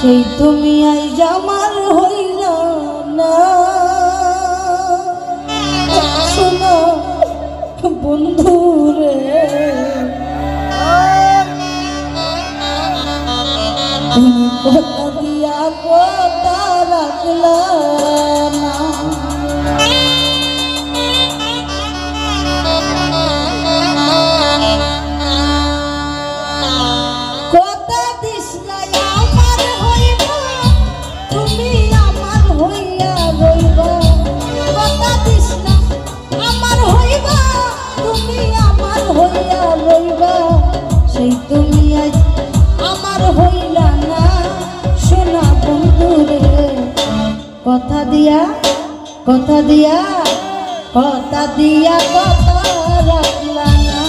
সেই তুমি আইজ আমার হইল না শোনো বন্ধু রে তুমি কথা দিয়া কথা রাখলা না কথা দিস না আমার হইবা তুমি আমার হইয়া রইবা কথা দিস না আমার হইবা তুমি আমার হইয়া রইবা সেই তুমি আজ আমার হইলা না শোনা বন্ধু রে কথা দিয়া কথা দিয়া কথা দিয়া কথা রাখলা না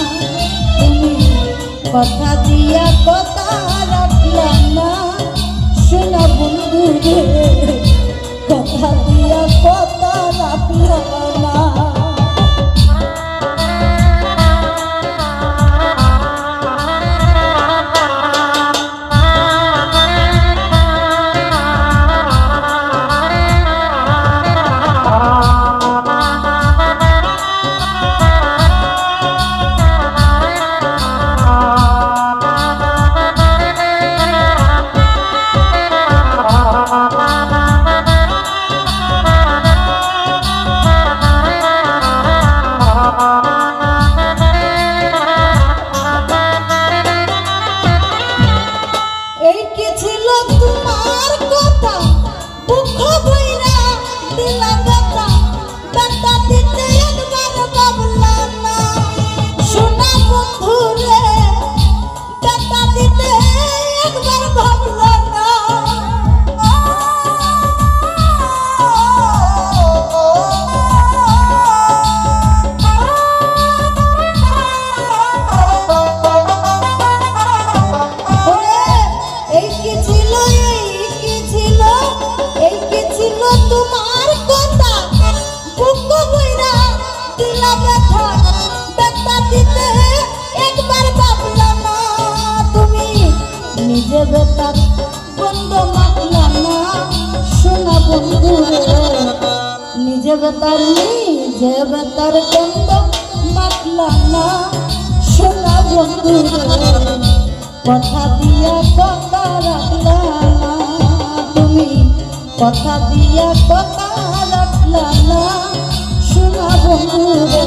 তুমি কথা দিয়া কথা রাখলা না শোনা বন্ধু রে কথা দিয়া কথা রাখলা না বেতার বন্ধ মাতলা না শোনা বন্ধু রে নিজে বেতার বন্ধ মাতলা না শোনা বন্ধু রে কথা দিয়া কথা রাখলা না তুমি কথা দিয়া কথা রাখলা না শোনা বন্ধু রে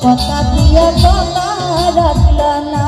কথা দিয়া কথা রাখলা না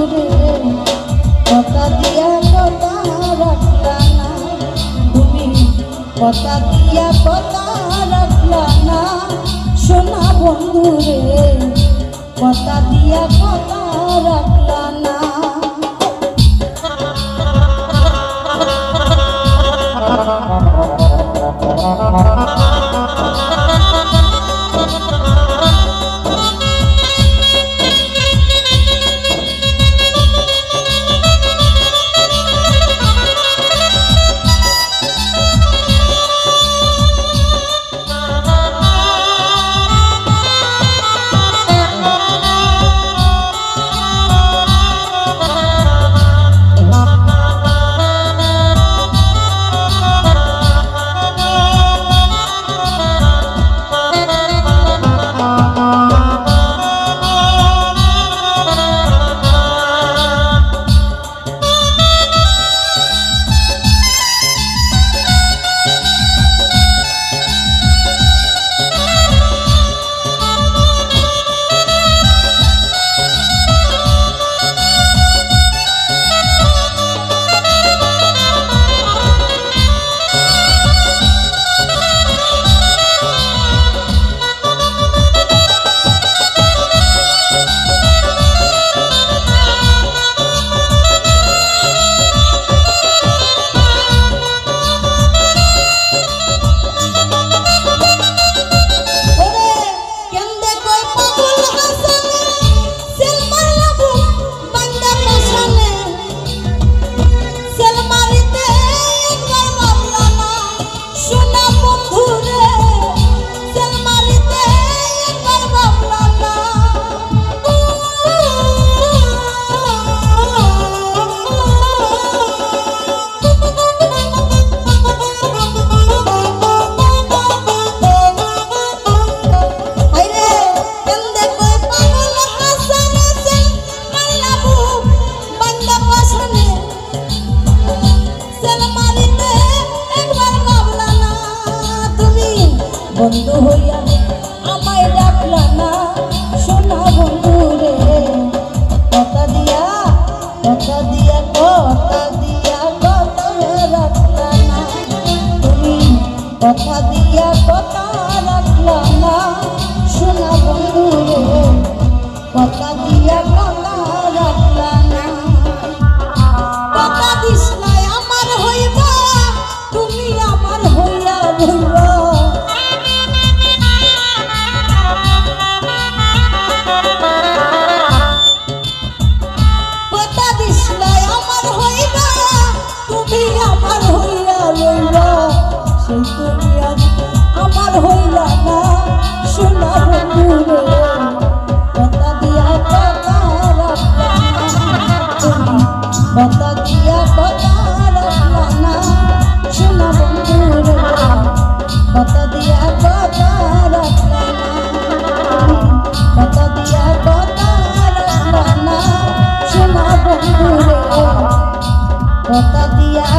রে কথা দিয়া কথা রাখলা না তুমি কথা দিয়া কথা রাখলা না সোনা বন্ধু রে কথা দিয়া কথা রাখলা না বন্ধু হইয়া আমায় ডাকলা না সোনা বন্ধু রে কথা দিয়া কথা দিয়া কথা দিয়া কথা রাখলা না তুমি কথা দিয়া কথা রাখলা না সোনা বন্ধু রে কথা দিয়া কথা রাখলা না কথা দিস নাই আমার হইবা তুমি আমার হইয়া রইবা আমার হইলা না সোনা বন্ধু রে কথা দিয়া কথা রাখলা না কথা দিয়া কথা রাখলা না সোনা বন্ধু রে কথা দিয়া কথা রাখলা না কথা দিয়া কথা রাখলা না সোনা বন্ধু রে কথা দিয়া